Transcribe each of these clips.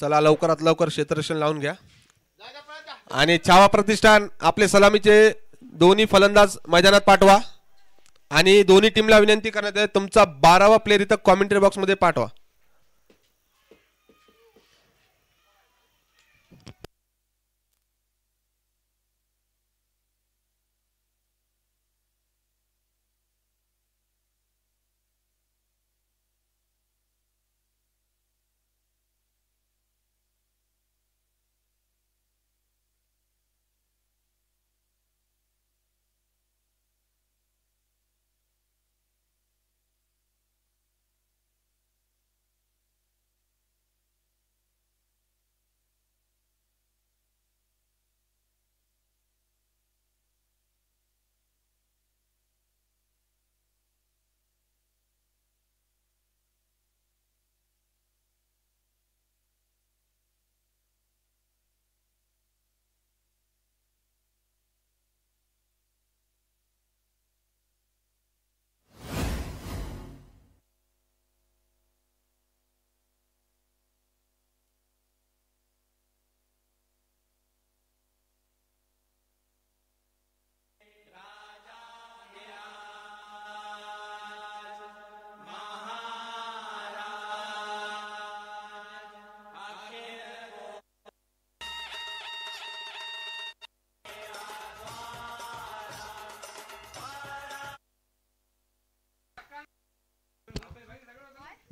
चला लवकरात लवकर क्षेत्ररक्षण लावून घ्या. आणि छावा प्रतिष्ठान आपले सलामीचे दोन्ही फलंदाज मैदानात पाठवा. आणि दोन्ही टीमला विनंती करण्यात आहे तुमचा 12वा प्लेयर इथं कॉमेंट्री बॉक्स मध्ये पाठवा.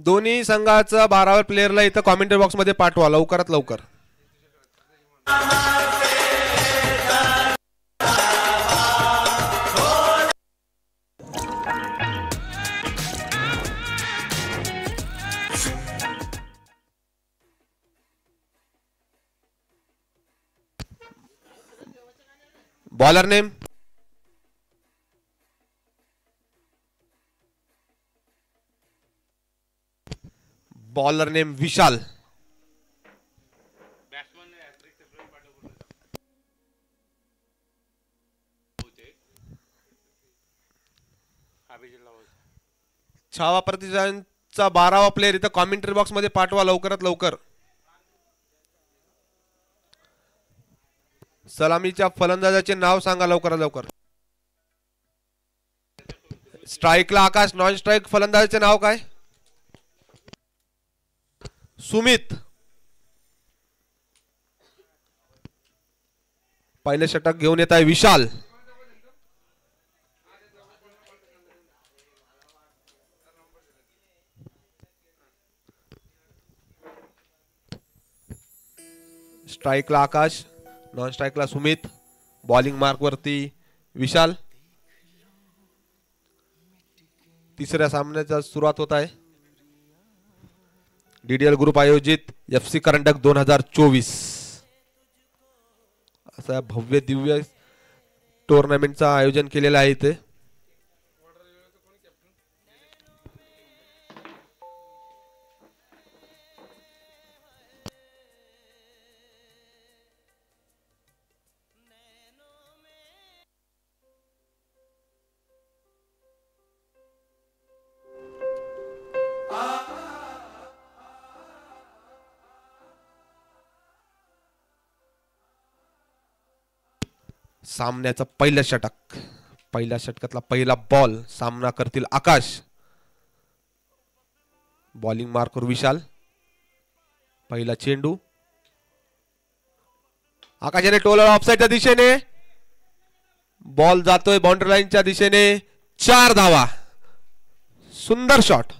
दोन्ही संघाचा 12व्या प्लेयरला इथं कॉमेंट्री बॉक्स मध्ये पाठवा लवकरात लवकर. बॉलर नेम विशाल. छावा प्रतिष्ठानचा 12वा प्लेयर इथं कॉमेंट्री बॉक्स मध्ये पाठवा लवकरात लवकर. सलामीच्या फलंदाजाचे नाव सांगा लवकरात लवकर. स्ट्राईकला आकाश. नॉन स्ट्राईक फलंदाजाचे नाव काय? सुमित. पहिले षटक घेऊन येत आहे विशाल. स्ट्राईकला आकाश. नॉन स्ट्राईकला सुमित. बॉलिंग मार्क वरती विशाल. तिसऱ्या सामन्याचा सुरुवात होत आहे. डीडीएल ग्रुप आयोजित FC करंडक 2024 असा भव्य दिव्य टुर्नामेंटचं आयोजन केलेलं आहे इथे. सामन्याचं पहिलं षटक. पहिल्या षटकातला पहिला बॉल. सामना करतील आकाश. बॉलिंग मार्कवर विशाल. पहिला चेंडू. आकाशाने टोलर ऑफसाईडच्या दिशेने. बॉल जातोय बाउंड्री लाईनच्या दिशेने. 4 धावा. सुंदर शॉट.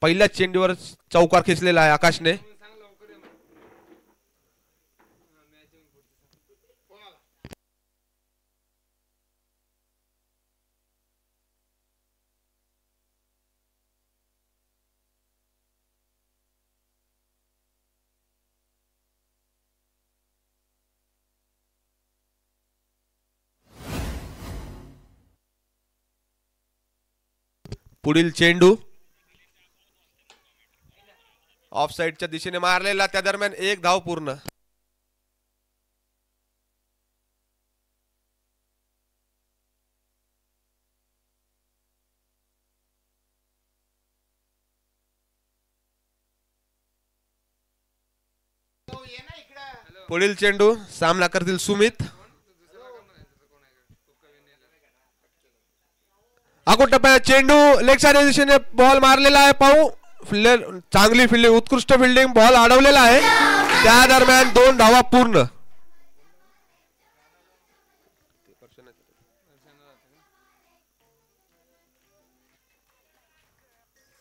पहिल्या चेंडूवर चौकार खेचलेला आहे आकाशने. पुढील चेंडू ऑफ साइडच्या दिशेने मारलेला. त्या दरम्यान 1 धाव पूर्ण. पुढील चेंडू सामना करतील सुमित. आखो टप्प्यात चेंडू लेग साइड दिशेने बॉल मारलेला आहे. पाहू चांगली फिल्डिंग, उत्कृष्ट फिल्डिंग, बॉल अडवलेला आहे. त्या दरम्यान 2 धावा पूर्ण.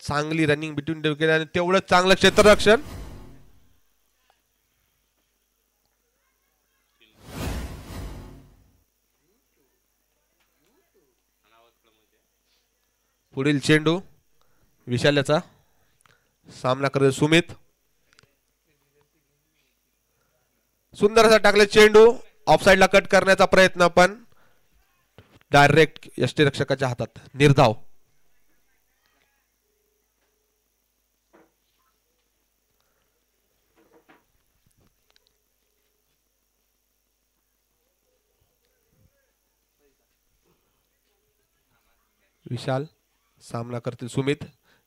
चांगली रनिंग बिटवीन द विकेट आणि तेवढंच चांगलं क्षेत्ररक्षण. पुढील चेंडू विशाल्याचा सामना करत सुमित. सुंदर असा टाकले चेंडू ऑफसाइडला कट करण्याचा प्रयत्न, पण डायरेक्ट यष्टीरक्षकाच्या हातात. निर्धाव. विशाल सामना करतील सुमित.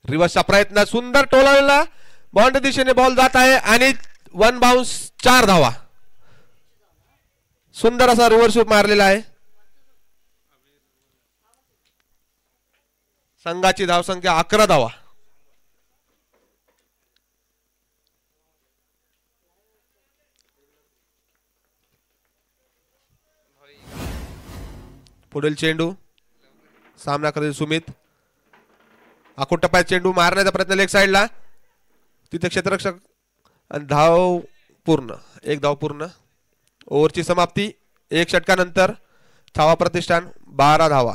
रिव्हर्सचा प्रयत्न, सुंदर टोलावलेला, बाउंड्री दिशेने बॉल जात आहे आणि 1 बाउन्स, 4 धावा. सुंदर असा रिव्हर्स मारलेला आहे. संघाची धावसंख्या 11 धावा. पुढील चेंडू सामना करतील सुमित. आखो टप्प्यात चेंडू मारण्याचा प्रयत्न लेग साइडला, तिथे क्षेत्ररक्षक आणि धाव पूर्ण. 1 धाव पूर्ण. ओव्हरची समाप्ती. 1 षटकानंतर छावा प्रतिष्ठान 12 धावा.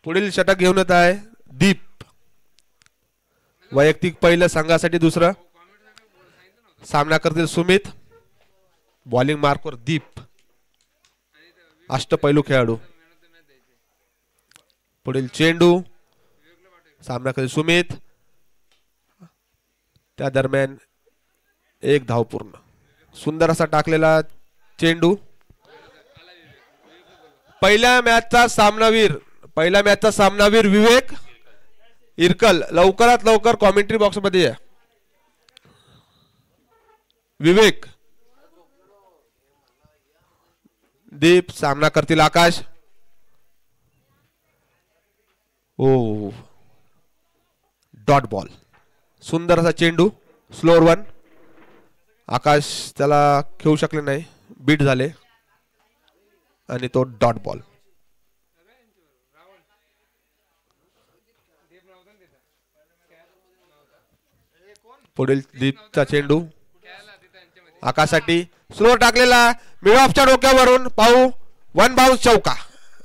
पुढील षटक घेऊन येत आहे दीप. वैयक्तिक पहिलं, संघासाठी दुसरं. सामना करतील सुमित. बॉलिंग मार्कवर दीप, अष्टपैलू खेळाडू. पुढील चेंडू सामना करतील सुमित. त्या दरम्यान 1 धाव पूर्ण. सुंदर असा टाकलेला चेंडू. पहिल्या मॅचचा सामनावीर विवेक इरकल लवकरात लवकर कॉमेंट्री बॉक्स मध्ये या. विवेक. दीप सामना करतील आकाश. O dot ball. सुंदर असा चेंडू, स्लोअर 1. आकाश त्याला खेळू शकले नाही, बीट झाले आणि तो डॉट बॉल. पुढील दीपचा चेंडू आकाशसाठी स्लो टाकलेला, मिड ऑफच्या डोक्यावरून. पाहू 1 बाउन्स, चौका.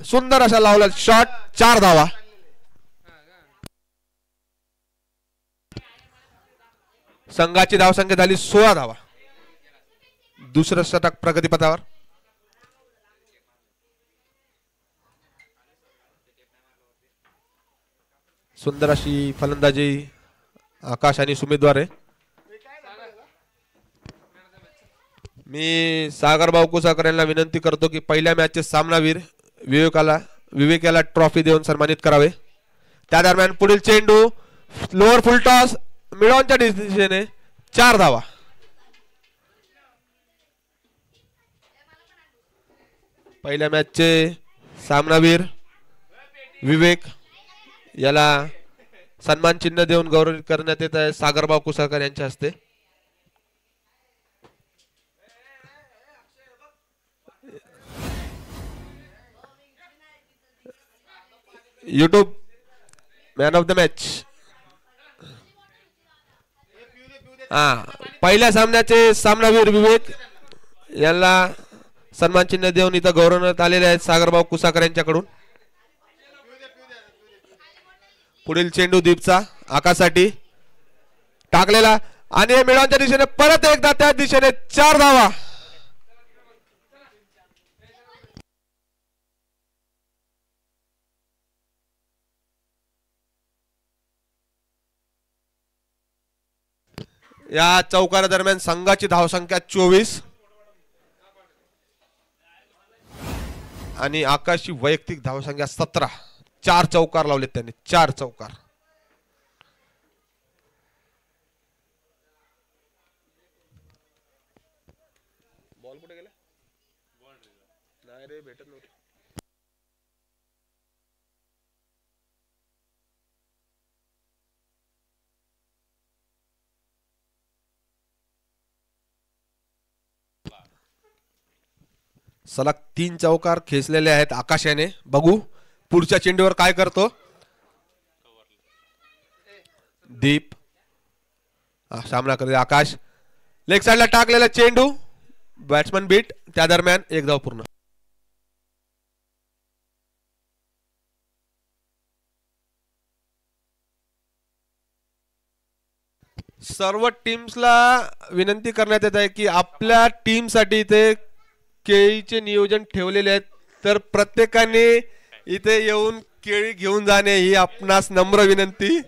सुंदर असा लावला शॉट, 4 धावा. संघाची धावसंख्या झाली 16 धावा. दुसरं षटक प्रगतीपथावर. सुंदर अशी फलंदाजी आकाश आणि सुमितद्वारे. मी सागर भाऊ कुसाकर यांना विनंती करतो की पहिल्या मॅचचे सामनावीर विवेक याला ट्रॉफी देऊन सन्मानित करावे. त्या दरम्यान पुढील चेंडू लोअर फुल टॉस, मिडॉनच्या दिशेने 4 धावा. पहिल्या मॅचचे सामनावीर विवेक याला सन्मान चिन्ह देऊन गौरवित करण्यात येत आहे सागरभाऊ कुसाकर यांच्या हस्ते. YouTube man of the match. पहिल्या सामन्याचे सामनावीर विवेक यांना सन्मान चिन्ह देऊन इथं गौरवण्यात आलेले आहेत सागरभाऊ कुसाकर यांच्याकडून. पुढील चेंडू दीपचा आकाशसाठी टाकलेला आणि मिडॉनच्या दिशेने परत एकदा त्या दिशेने 4 धावा. या चौकारा दरम्यान संघाची धावसंख्या 24 आणि आकाशची वैयक्तिक धावसंख्या 17. 4 चौकार लावलेत त्यांनी, 4 चौकार. बॉल कुठे गेला? नाही रे, भेटत नव्हती. सलग 3 चौकार खेचलेले आहेत आकाशाने. बघू पुढच्या चेंडूवर काय करतो दीप. सामना करते आकाश. लेग साइडला टाकलेला चेंडू, बॅट्समन बीट. त्या दरम्यान एक धाव पूर्ण. सर्व टीम्सला विनंती करण्यात येत आहे की आपल्या टीमसाठी इथे केळीचे नियोजन ठेवलेले आहेत, तर प्रत्येकाने इथे येऊन केळी घेऊन जाणे ही आपणास नम्र विनंती.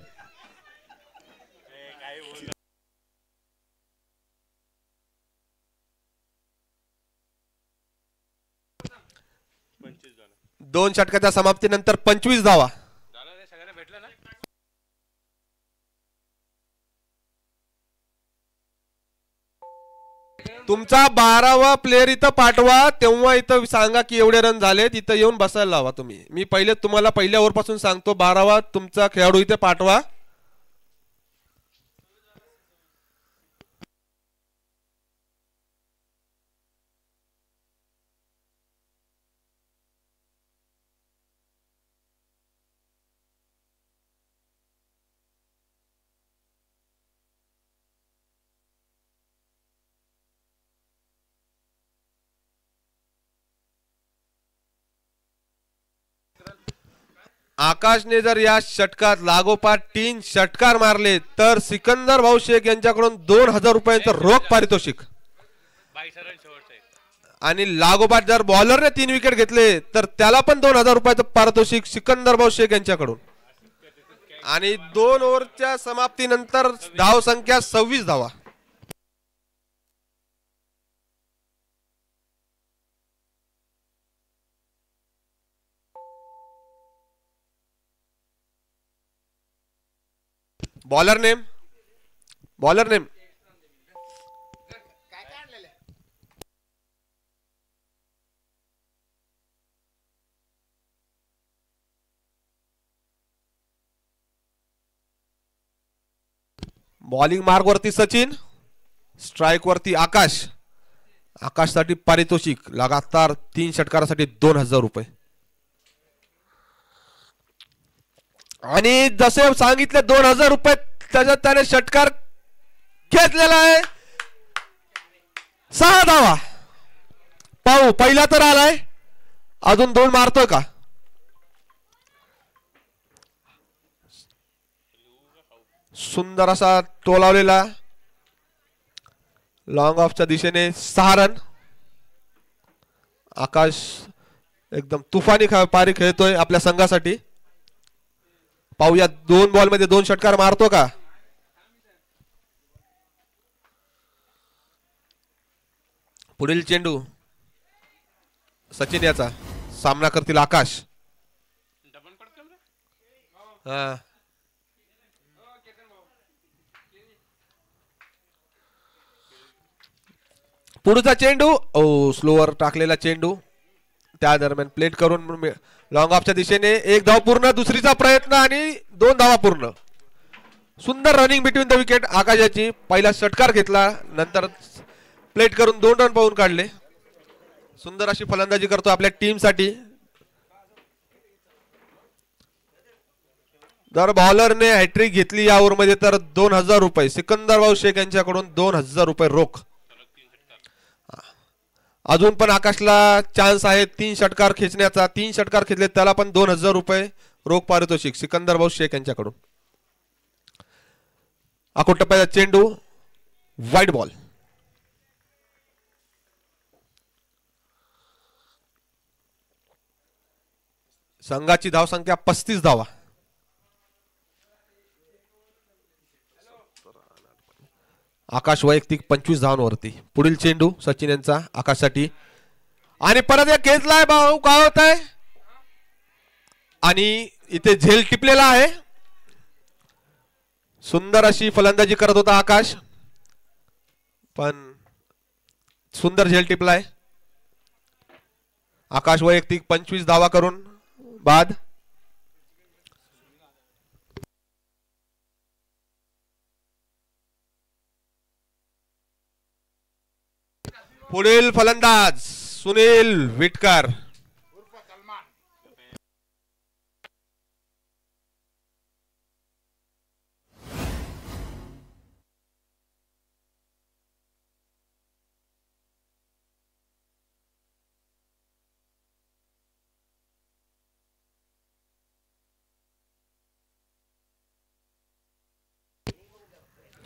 दोन षटकाच्या समाप्तीनंतर 25 धावा. तुमचा 12वा प्लेयर इथं पाठवा, तेव्हा इथं सांगा की एवढे रन झाले, तिथं येऊन बसायला लावा तुम्ही. मी पहिले तुम्हाला पहिल्या ओव्हरपासून सांगतो, 12वा तुमचा खेळाडू इथे पाठवा. आकाशने जर या षटकात लागोपाठ 3 षटकार मारले तर सिकंदर भाऊ शेख यांच्याकडून 2000 रुपयांचं रोख पारितोषिक. आणि लागोपाठ जर बॉलरने 3 विकेट घेतले तर त्याला पण 2000 रुपयाचं पारितोषिक सिकंदर भाऊ शेख यांच्याकडून. आणि 2 ओव्हरच्या समाप्तीनंतर धाव संख्या 26 धावा. बॉलर नेम बॉलिंग मार्ग वरती सचिन, स्ट्राइक वरती आकाश. आकाशसाठी पारितोषिक लगातार 3 षटकारासाठी 2000 रुपये. आणि जसे सांगितले 2000 रुपये, त्याच्यात त्याने षटकार घेतलेला आहे. 6 धावा. पाहू, पहिला तर आलाय, अजून 2 मारतोय का? सुंदर असा तोलावलेला लॉंग ऑफच्या दिशेने 6 रन. आकाश एकदम तुफानी पारी खेळतोय आपल्या संघासाठी. पाहूया 2 बॉल मध्ये 2 षटकार मारतो का? पुढील चेंडू सचिन याचा. सामना करतील आकाश. पुढचा चेंडू, स्लोअर टाकलेला चेंडू. त्या दरम्यान प्लेट करून लॉंग ऑफच्या दिशेने 1 धाव पूर्ण. दुसरीचा प्रयत्न आणि 2 धावा पूर्ण. सुंदर रनिंग बिटवीन द विकेट आकाशाची. पहिला षटकार घेतला, नंतर प्लेट करून 2 रन पाहून काढले. सुंदर अशी फलंदाजी करतो आपल्या टीमसाठी. जर बॉलरने हॅट्रिक घेतली या ओव्हरमध्ये तर 2000 रुपये सिकंदर भाऊ शेख यांच्याकडून 2000 रुपये रोख. अजून पण आकाशला चान्स आहे 3 षटकार खेचण्याचा. 3 षटकार खेचले त्याला पण 2000 रुपये रोख पारितोषिक सिकंदर भाऊ शेख यांच्याकडून. आखो टप्प्याचा चेंडू, वाईड बॉल. संघाची धावसंख्या 35 धावा. आकाश वैयक्तिक 25 धावांवरती. पुढील चेंडू सचिन यांचा आकाशसाठी आणि परत एक खेचलाय. भाऊ काय होत आहे आणि इथे झेल टिपलेला आहे. सुंदर अशी फलंदाजी करत होता आकाश, पण सुंदर झेल टिपलाय. आकाश वैयक्तिक 25 धावा करून बाद. पुढील फलंदाज सुनील विटकर.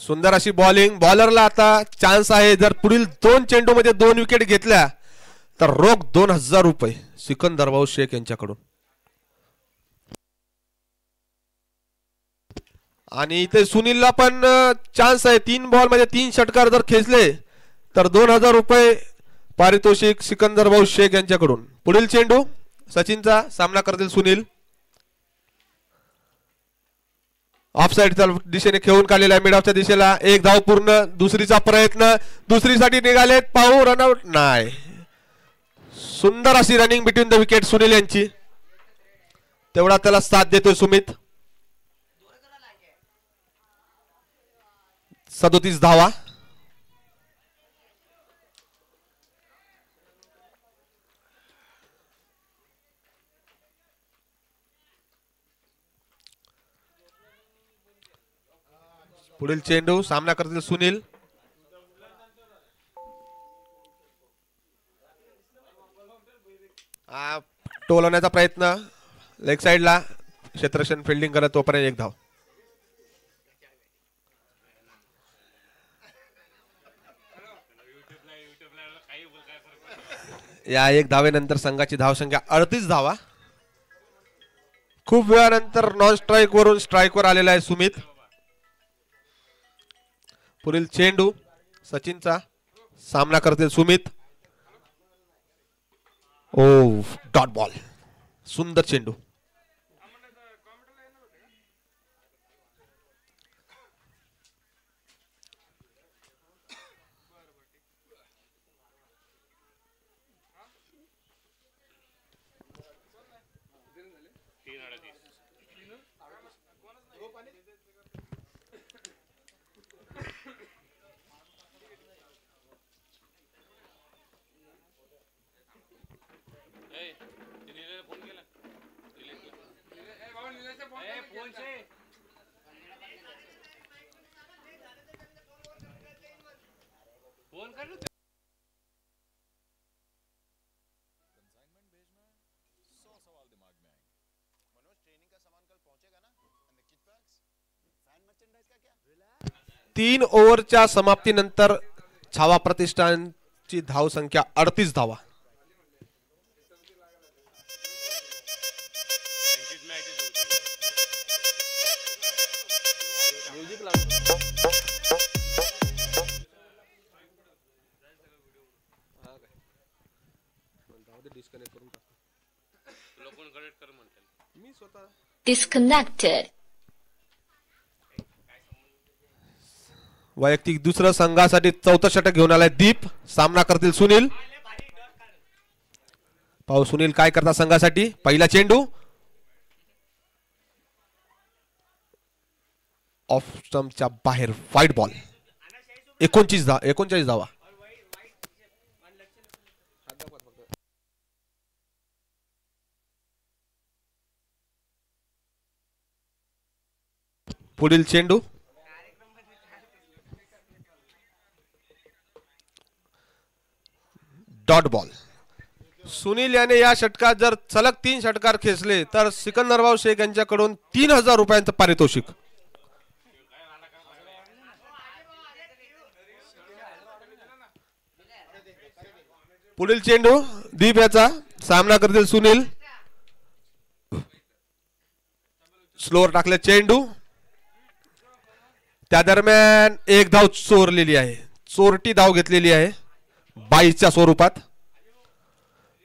सुंदर अशी बॉलिंग. बॉलरला आता चान्स आहे. जर पुढील 2 चेंडू मध्ये 2 विकेट घेतल्या तर रोख 2000 रुपये सिकंदर भाऊ शेख यांच्याकडून. आणि इथे सुनीलला पण चान्स आहे. 3 बॉल मध्ये 3 षटकार जर खेचले तर 2000 रुपये पारितोषिक सिकंदर भाऊ शेख यांच्याकडून. पुढील चेंडू सचिनचा सामना करतील सुनील. ऑफ साइडच्या दिशेने खेळून काढलेला आहे. मिड ऑफच्या दिशेला. एक धाव पूर्ण. दुसरीचा प्रयत्न. दुसरीसाठी निघालेत. पाहू रनआउट नाही. सुंदर अशी running between the wicket Sunil यांची. तेवढा त्याला साथ देतोय सुमित. 37 धावा. पुढील चेंडू सामना करतील सुनील. टोलवण्याचा प्रयत्न लेग साइडला. क्षेत्ररक्षण फिल्डिंग करत तोपर्यंत एक धाव. या एक धावेनंतर संघाची धावसंख्या 38 धावा. खूप वेळानंतर नॉन स्ट्राईक वरून स्ट्राईक वर आलेला आहे सुमित. पुढील चेंडू सचिनचा सामना करतील सुमित. O dot ball. सुंदर चेंडू. तीन ओव्हरच्या समाप्तीनंतर छावा प्रतिष्ठानची धाव संख्या 38 धावा. Disconnected. वैयक्तिक दुसऱ्या संघासाठी 4थं षटक घेऊन आलाय दीप. सामना करतील सुनील. पाहू सुनील काय करता संघासाठी. पहिला चेंडू ऑफ स्टंपच्या बाहेर. Wide ball. 39 धावा. पुढील चेंडू डॉट बॉल. सुनील याने या षटकात जर सलग 3 षटकार खेचले तर सिकंदरभाऊ शेख यांच्याकडून 3000 रुपयांचं पारितोषिक. पुढील चेंडू दीप याचा सामना करतील सुनील. स्लोअर टाकले चेंडू. त्या दरम्यान एक धाव चोरलेली आहे, चोरटी धाव घेतलेली आहे 22च्या स्वरूपात.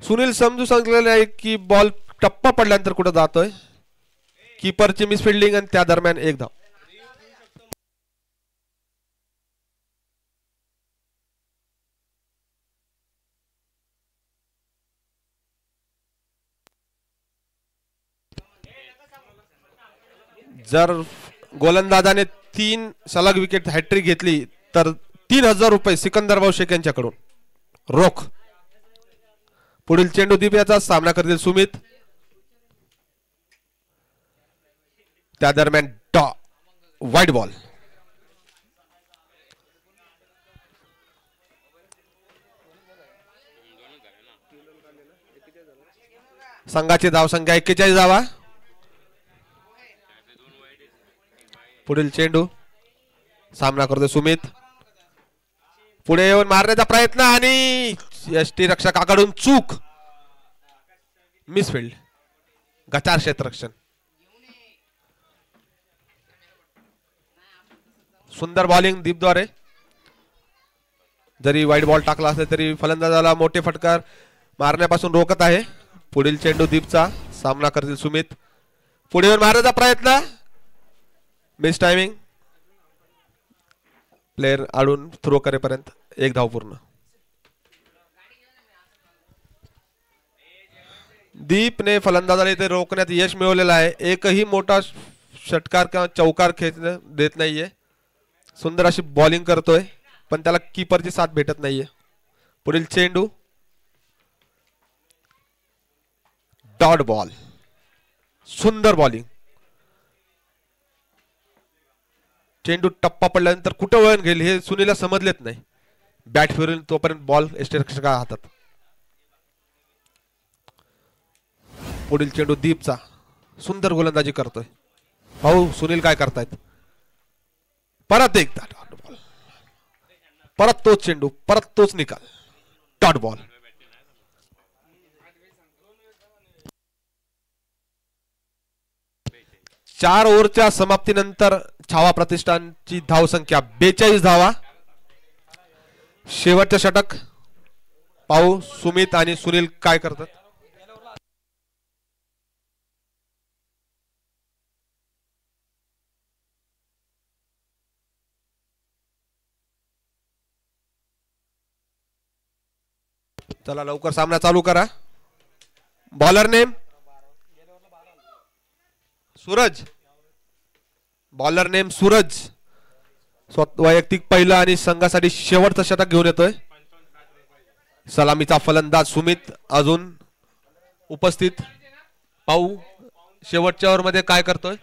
सुनील समजू सांगितलेले आहे की बॉल टप्पा पडल्यानंतर कुठे जातोय. कीपरची मिसफिल्डिंग आणि त्या दरम्यान एक धाव. जर गोलंदाजाने 3 सलग विकेट हॅट्रिक घेतली तर 3000 रुपये सिकंदर भाऊ शेख यांच्याकडून रोख. पुढील चेंडू दिव्याचा सामना करतील सुमित. त्या दरम्यान वाईड बॉल. संघाची धावसंख्या 41 धावा. पुढील चेंडू सामना करतो सुमित. पुढे येऊन मारण्याचा प्रयत्न आणि यष्टी रक्षकाकडून चूक. मिसफिल्ड. गटार क्षेत्ररक्षण. सुंदर बॉलिंग दीपद्वारे. जरी वाईड बॉल टाकला असला तरी फलंदाजाला मोठे फटकार मारण्यापासून रोखत आहे. पुढील चेंडू दीपचा सामना करतील सुमित. पुढे येऊन मारण्याचा प्रयत्न. Miss timing. प्लेयर आडून थ्रो करेपर्यंत एक धाव पूर्ण. दीपने फलंदाजाला इथे रोखण्यात यश मिळवलेलं आहे. एकही मोठा षटकार किंवा चौकार खेच देत नाहीये. सुंदर अशी बॉलिंग करतोय पण त्याला कीपरची साथ भेटत नाहीये. पुढील चेंडू डॉट बॉल. सुंदर बॉलिंग. चेंडू टप्पा पडल्यानंतर कुठं वळण घेईल हे सुनीलला समजलेच नाही. बॅट फिरून तोपर्यंत बॉल यष्टीरक्षका हातात. पुढील चेंडू दीपचा. सुंदर गोलंदाजी करतोय. भाऊ सुनील काय करतायत. परत एकदा डॉट बॉल. परत तोच चेंडू. परत तोच निकाल. Dot ball. चार ओव्हरच्या समाप्तीनंतर छावा प्रतिष्ठानची धावसंख्या 42 धावा. शेवटचे षटक पाहू सुमित आणि सुनील काय करतात. चला लवकर सामना चालू करा. Bowler name Suraj. Bowler name Suraj. वैयक्तिक पहिला आणि संघासाठी शेवटचं षटक घेऊन येतोय. सलामीचा फलंदाज सुमित अजून उपस्थित. पाहू शेवटच्या ओव्हर मध्ये काय करतोय.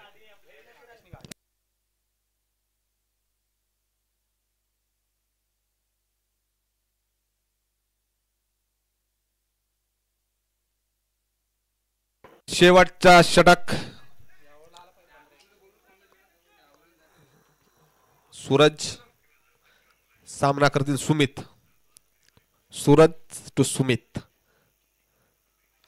शेवटचा षटक. सूरज सामना करतील सुमित. सूरज टू सुमित.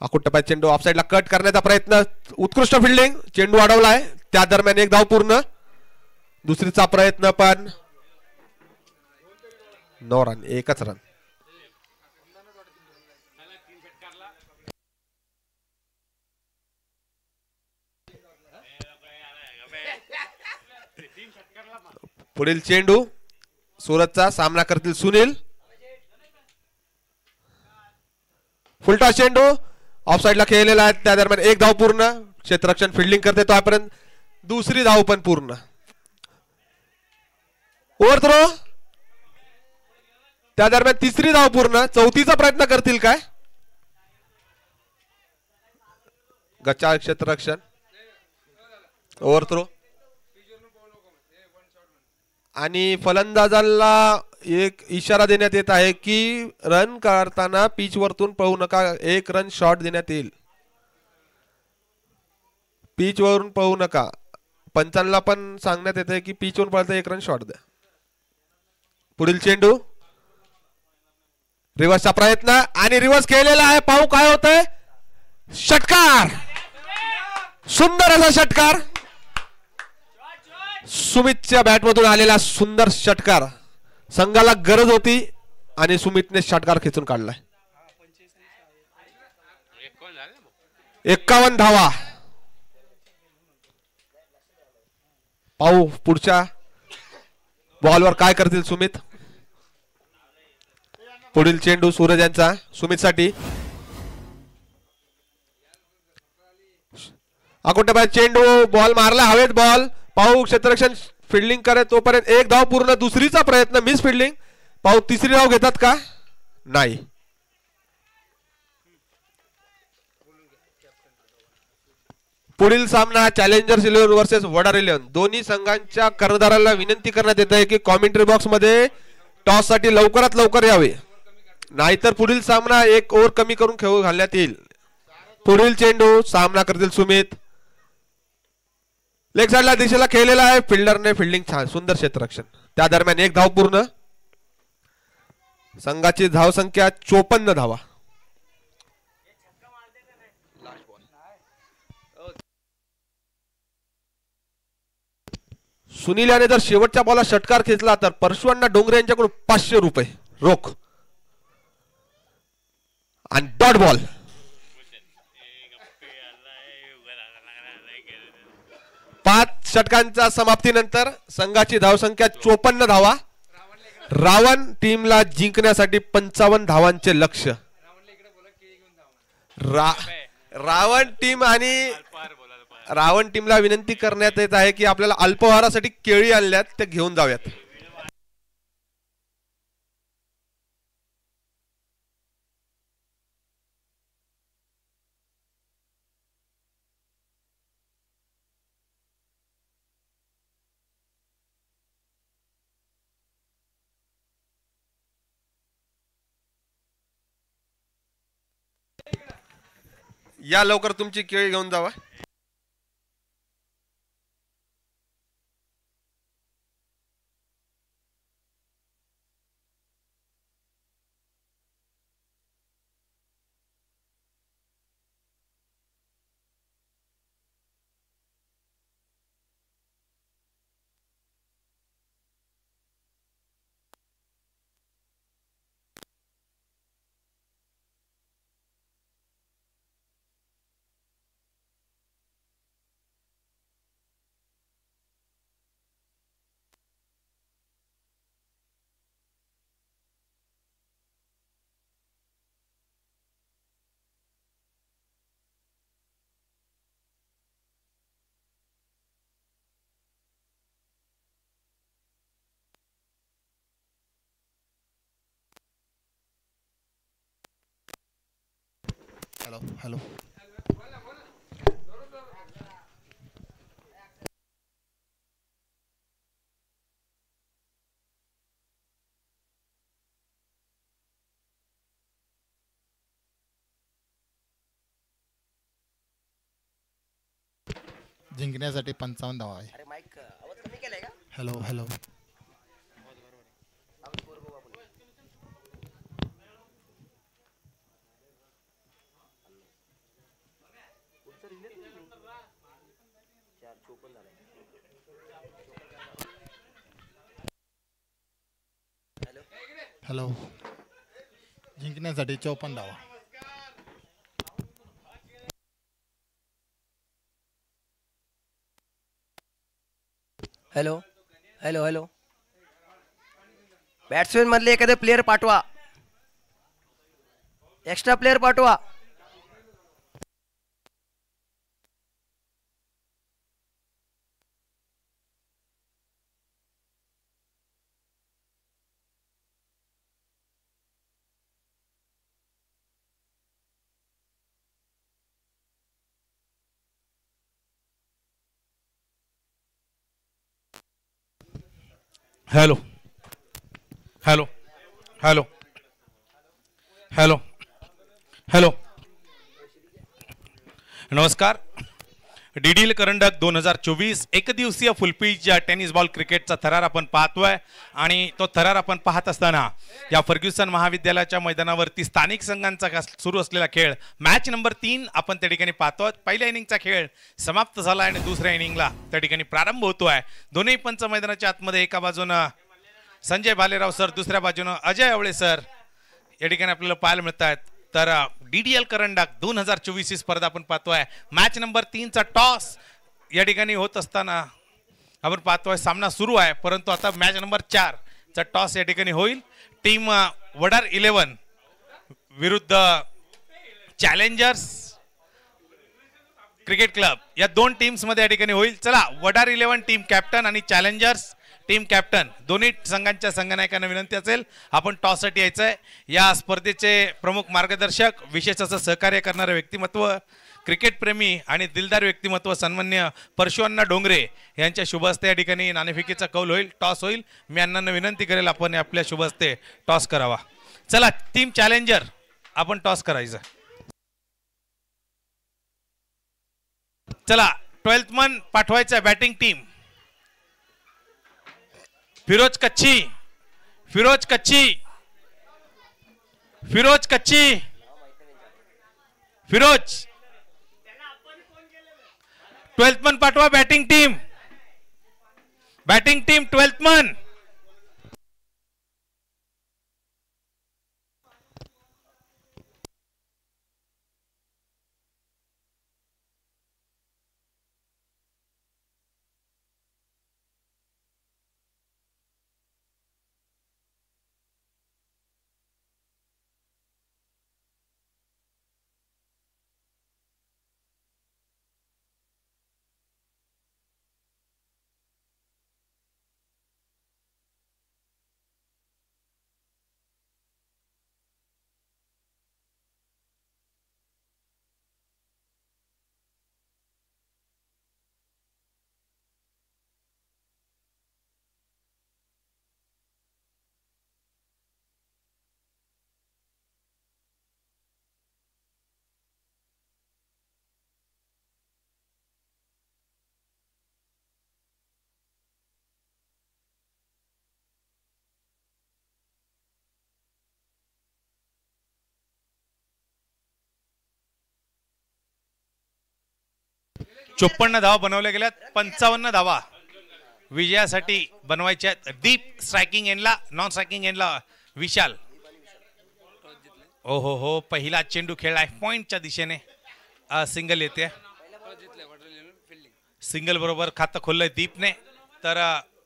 अकुट्टपाय चेंडू ऑफसाइडला कट करण्याचा प्रयत्न. उत्कृष्ट फिल्डिंग. चेंडू अडवलाय. त्या दरम्यान एक धाव पूर्ण. दुसरीचा प्रयत्न पण नो रन. एकच रन. पुढील चेंडू सूरजचा सामना करतील सुनील. फुलटा चेंडू ऑफसाइडला खेळलेला आहे. त्या दरम्यान एक धाव पूर्ण. क्षेत्ररक्षण फिल्डिंग करते तो आपर्यंत दुसरी धाव पण पूर्ण. Overthrow. त्या दरम्यान तिसरी धाव पूर्ण. चौथीचा प्रयत्न करतील काय. गच्चा क्षेत्ररक्षण. Overthrow. आणि फलंदाजाला एक इशारा देण्यात येत आहे की रन काढताना पिच वरतून पळू नका. एक रन शॉट देण्यात येईल. पिच वरून पळू नका. पंचांना पण सांगण्यात येते की पिच वरून पळता एक रन शॉट द्या. पुढील चेंडू रिव्हर्सचा प्रयत्न आणि रिव्हर्स केलेला आहे. पाहू काय होतंय. षटकार. सुंदर असा षटकार. सुमितच्या बॅटमधून आलेला सुंदर षटकार, संघाला गरज होती आणि सुमितने षटकार खेचून काढलाय. 51 धावा. पाहू पुढच्या बॉलवर काय करतील सुमित. पुढील चेंडू सूरज यांचा सुमितसाठी. अकोटेबाई चेंडू, बॉल मारला हवेत. बॉल पाहू क्षेत्ररक्षण फिल्डिंग करे तोपर्यंत एक धाव पूर्ण. दुसरीचा प्रयत्न, मिस फिल्डिंग. पाहू तिसरी धाव घेतात का नाही. पुढील सामना चॅलेंजर्स 11 वर्सेस वडार 11. दोन्ही संघांच्या कर्णधाराला विनंती करण्यात येत आहे की कॉमेंट्री बॉक्स मध्ये टॉस साठी लवकरात लवकर यावे, नाहीतर पुढील सामना एक ओव्हर कमी करून खेळू घालण्यात येईल. पुढील चेंडू, सामना करतील सुमित. लेग साइडला दिशेला खेळलेला आहे. फिल्डरने फिल्डिंग छान, सुंदर क्षेत्ररक्षण. त्या दरम्यान एक धाव पूर्ण. संघाची धाव संख्या 54 धावा. सुनील याने जर शेवटच्या बॉलला षटकार खेचला तर परशुअण्णा डोंगरे यांच्याकडून 500 रुपये रोख आणि डॉट बॉल. पाच षटकांच्या समाप्तीनंतर संघाची धावसंख्या 54 धावा. रावण टीमला जिंकण्यासाठी 55 धावांचे लक्ष्य. रावण टीमला विनंती करण्यात येत आहे की आपल्याला अल्पहारासाठी केळी आणल्यात, ते घेऊन जाऊयात. या लवकर तुमची केळी घेऊन जावा. हॅलो जिंकण्यासाठी 55 धावा आहे. हॅलो हॅलो हॅलो जिंकण्यासाठी 54 धावा. हॅलो हॅलो हॅलो बॅट्समॅन मधले एखादे प्लेयर पाठवा, एक्स्ट्रा प्लेयर पाठवा. Hello hello hello hello hello नमस्कार. डीडीएल करंडक 2024 एकदिवसीय फुलपीच टेनिस बॉल क्रिकेटचा थरार आपण पाहतोय आणि तो थरार आपण पाहत असताना या फर्ग्युसन महाविद्यालयाच्या मैदानावरती स्थानिक संघांचा सुरू असलेला खेळ मॅच नंबर 3 आपण त्या ठिकाणी पाहतोय। पहिल्या इनिंगचा खेळ समाप्त झाला आणि दुसऱ्या इनिंगला त्या ठिकाणी प्रारंभ होतोय। दोन्ही पंच मैदानाच्या आतमध्ये एका बाजूने संजय भालेराव सर, दुसऱ्या बाजूने अजय आवळे सर या ठिकाणी आपल्याला पाहायला मिळत आहेत। तर डीडीएल करंडक 2024 ही स्पर्धा आपण पाहतोय। मॅच नंबर 3 चा टॉस या ठिकाणी होत असताना आपण पाहतोय सामना सुरू आहे, परंतु आता मॅच नंबर 4 चा टॉस या ठिकाणी होईल। टीम वडार 11 विरुद्ध चॅलेंजर्स क्रिकेट क्लब या दोन टीम्स मध्ये या ठिकाणी होईल। चला, वडार 11 टीम कॅप्टन आणि चॅलेंजर्स टीम कॅप्टन दोन्ही संघांच्या संघनायकांना विनंती असेल आपण टॉससाठी यायचंय। या स्पर्धेचे प्रमुख मार्गदर्शक, विशेष असं सहकार्य करणारे व्यक्तिमत्व, क्रिकेट प्रेमी आणि दिलदार व्यक्तिमत्व सन्मान्य परशुअण्णा डोंगरे यांच्या शुभ हस्ते या ठिकाणी नाणेफेकीचा कौल होईल, टॉस होईल। मी अण्णांना विनंती करेल आपण आपल्या शुभ हस्ते टॉस करावा। चला, टीम चॅलेंजर आपण टॉस करायचं। चला, 12th मन पाठवायचं बॅटिंग टीम। फिरोज कच्ची, फिरोज कच्ची, फिरोज कच्ची, फिरोज 12th मन पाठवा batting team, batting team 12th मन। चोपन्न धावा बनवल्या गेल्यात, 55 धावा विजयासाठी बनवायच्या। डीप स्ट्रायकिंग एंडला, नॉन स्ट्रायकिंग एंडला विशाल। ओ हो, पहिला चेंडू खेळलाय पॉइंटच्या दिशेने, सिंगल येते। सिंगल बरोबर खातं खोललंय दीपने। तर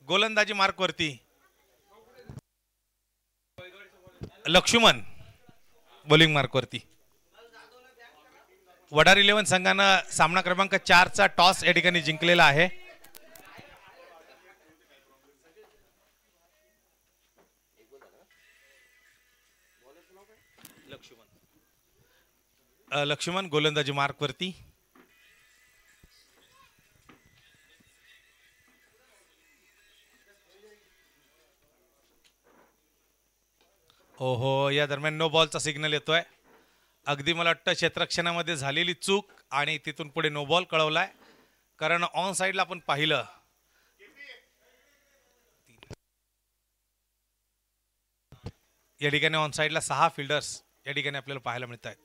गोलंदाजी मार्कवरती लक्ष्मण बॉलिंग मार्कवरती। वडार 11 संघानं सामना क्रमांक 4 चा टॉस या ठिकाणी जिंकलेला आहे। लक्ष्मण गोलंदाजी मार्कवरती। ओहो, या दरम्यान नो बॉलचा सिग्नल येतोय। अगदी मला वाटतं क्षेत्ररक्षणामध्ये झालेली चूक आणि तिथून पुढे नो बॉल कळवलाय, कारण ऑन साइडला आपण पाहिलं या ठिकाणी ऑन साइडला 6 फिल्डर्स या ठिकाणी आपल्याला पाहायला मिळत आहेत।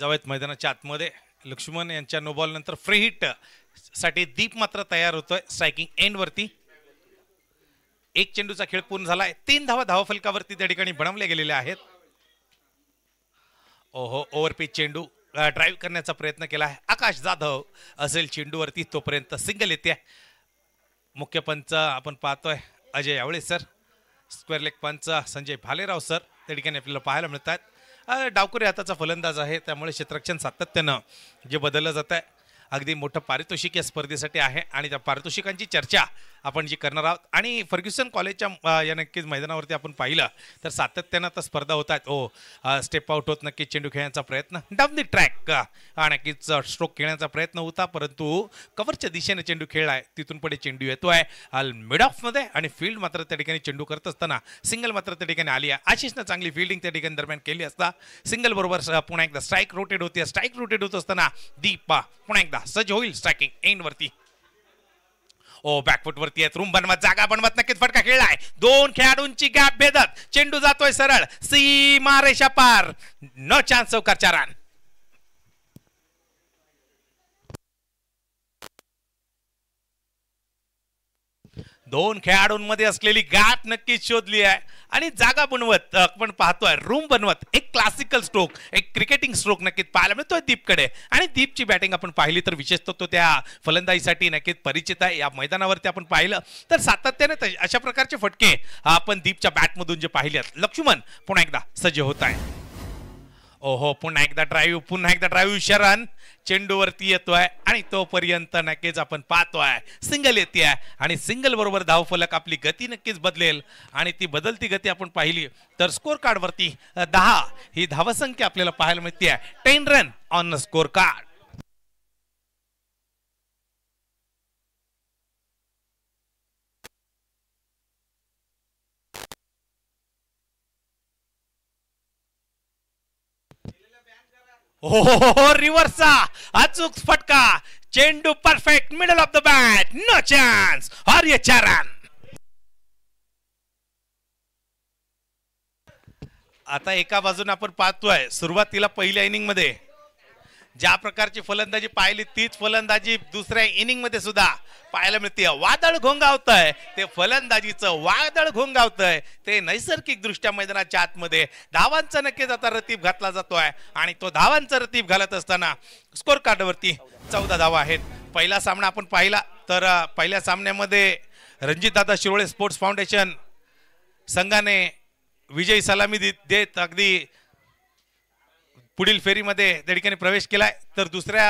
जावेत मैदानाच्या आतमध्ये लक्ष्मण यांच्या नो बॉल नंतर फ्री हिट साठी दीप मात्र तयार होतोय स्ट्रायकिंग एंड वरती। एक चेंडूचा खेळ पूर्ण झालाय, 3 धावा धावफलकावरती त्या ठिकाणी बनवले गेलेले आहेत। ओहो, ओव्हरपिच चेंडू ड्राइव्ह करण्याचा प्रयत्न केला आहे आकाश जाधव असेल चेंडूवरती, तोपर्यंत सिंगल येते। मुख्य पंच आपण पाहतोय अजय आवळे सर, स्क्वेअर लेग पंच संजय भालेराव सर त्या ठिकाणी आपल्याला पाहायला मिळतात। डावकुरे हाताचा फलंदाज आहे, त्यामुळे क्षेत्ररक्षण सातत्यानं जे बदललं जात आहे। अगदी मोठं पारितोषिक या स्पर्धेसाठी आहे आणि त्या पारितोषिकांची चर्चा आपण जी करणार आहोत. आणि फर्ग्युसन कॉलेजच्या या नक्कीच मैदानावरती आपण पाहिलं तर सातत्यानं आता स्पर्धा होत आहेत. स्टेप आउट होत नक्कीच चेंडू खेळण्याचा प्रयत्न, डाऊन दी ट्रॅक नक्कीच स्ट्रोक खेळण्याचा प्रयत्न होता, परंतु कव्हरच्या दिशेने चेंडू खेळलाय, तिथून पुढे चेंडू येतोय मिड ऑफ मध्ये आणि फील्ड मात्र त्या ठिकाणी चेंडू करत असताना सिंगल मात्र त्या ठिकाणी आली आहे. आशिषनं चांगली फिल्डिंग त्या ठिकाणी दरम्यान केली असता सिंगल बरोबर पुन्हा एकदा स्ट्राईक रोटेट होती. स्ट्राईक रोटेट होत असताना दीप पुन्हा एकदा सज्ज होईल स्ट्रायकिंग एंड वरती. बॅकफुट वरती आहेत, रूम बनवत, जागा बनवत, नक्कीच फटका खेळलाय. दोन खेळाडूंची गॅप भेदत चेंडू जातोय सरळ सीमा रेषा पार. नो चान्स, चौकार 4 रन. दोन खेळाडूंमध्ये असलेली गॅप नक्कीच शोधली आहे आणि जागा बनवत आपण पाहतोय रूम बनवत एक क्लासिकल स्ट्रोक, एक क्रिकेटिंग स्ट्रोक नक्कीच पाहायला मिळतोय दीपकडे. आणि दीपची बॅटिंग आपण पाहिली तर विशेषतः तो त्या फलंदाजीसाठी नक्कीच परिचित आहे. या मैदानावरती आपण पाहिलं तर सातत्याने अशा प्रकारचे फटके आपण दीपच्या बॅटमधून जे पाहिले. लक्ष्मण पुन्हा एकदा सज्ज होत आहे. पुन्हा एकदा ड्राईव्ह शरण चेंडूवरती येतोय आणि तोपर्यंत नक्कीच आपण पाहतोय सिंगल येते आणि सिंगल बरोबर धावफलक आपली गती नक्कीच बदलेल आणि ती बदलती गती आपण पाहिली तर स्कोर कार्ड वरती 10 ही धावसंख्या आपल्याला पाहायला मिळते. 10 रन ऑन स्कोर कार्ड. रिव्हर्सचा अचूक फटका, चेंडू perfect middle of the bat, no chance और ये 4 रन. आता एका बाजूने आपण पाहतोय सुरुवातीला पहिल्या इनिंग मध्ये ज्या प्रकारची फलंदाजी पाहिली तीच फलंदाजी दुसऱ्या इनिंग मध्ये सुद्धा पाहायला मिळते. वादळ घोंगावतंय, ते फलंदाजीचं वादळ घोंगावतंय, ते नैसर्गिक दृष्ट्या मैदानाच्या आतमध्ये धावांचा नक्कीच आता रतीब घातला जातोय आणि तो धावांचा रतीब घालत असताना स्कोर कार्डवरती 14 धावा आहेत. पहिला सामना आपण पाहिला तर पहिल्या सामन्यामध्ये रणजितदादा शिरोळे स्पोर्ट्स फाउंडेशन संघाने विजयी सलामी देत अगदी पुढील फेरीमध्ये त्या ठिकाणी प्रवेश केलाय. तर दुसऱ्या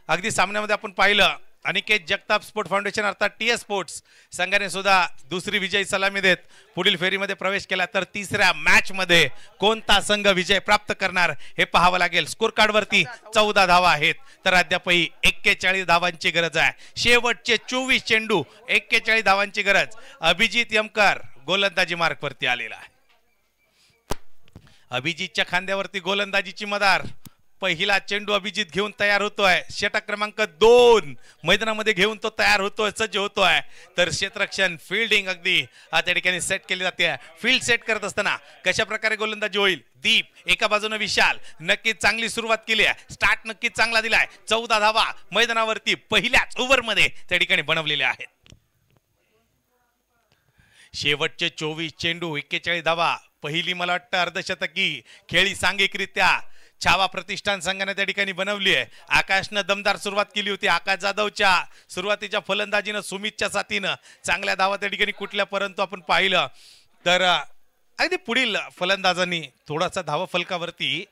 अगदी सामन्यामध्ये आपण पाहिलं अनिकेत जगताप स्पोर्ट फाउंडेशन अर्थात TS स्पोर्ट्स संघाने सुद्धा दुसरी विजयी सलामी देत पुढील फेरीमध्ये प्रवेश केला. तर तिसऱ्या मॅच मध्ये कोणता संघ विजय प्राप्त करणार हे पाहावं लागेल. स्कोर कार्ड वरती 14 धावा आहेत तर अद्यापही 41 धावांची गरज आहे. शेवटचे 24 चेंडू, 41 धावांची गरज. अभिजित यमकर गोलंदाजी मार्क वरती आलेला आहे. अभिजितच्या खांद्यावरती गोलंदाजीची मदार. पहिला चेंडू अभिजित घेऊन तयार होतोय. षटक क्रमांक 2 मैदानामध्ये घेऊन तो तयार होतोय, सज्ज होतोय. तर क्षेत्ररक्षण फील्डिंग अगदी त्या ठिकाणी सेट केली जाते. फील्ड सेट करत असताना कशा प्रकारे गोलंदाजी होईल. दीप एका बाजूने विशाल, नक्कीच चांगली सुरुवात केली आहे. स्टार्ट नक्कीच चांगला दिलाय. 14 धावा मैदानावरती पहिल्याच ओव्हरमध्ये त्या ठिकाणी बनवलेल्या आहेत. शेवटचे 24 चेंडू, 41 धावा. पहिली मला वाटतं अर्धशतकी खेळी सांघिकरित्या छावा प्रतिष्ठान संघाने त्या ठिकाणी बनवली आहे. आकाशनं दमदार सुरुवात केली होती. आकाश जाधवच्या सुरुवातीच्या फलंदाजीनं सुमितच्या साथीनं चांगल्या धावा त्या ठिकाणी कुठल्या, परंतु आपण पाहिलं तर अगदी पुढील फलंदाजांनी थोडासा धावा फलकावरती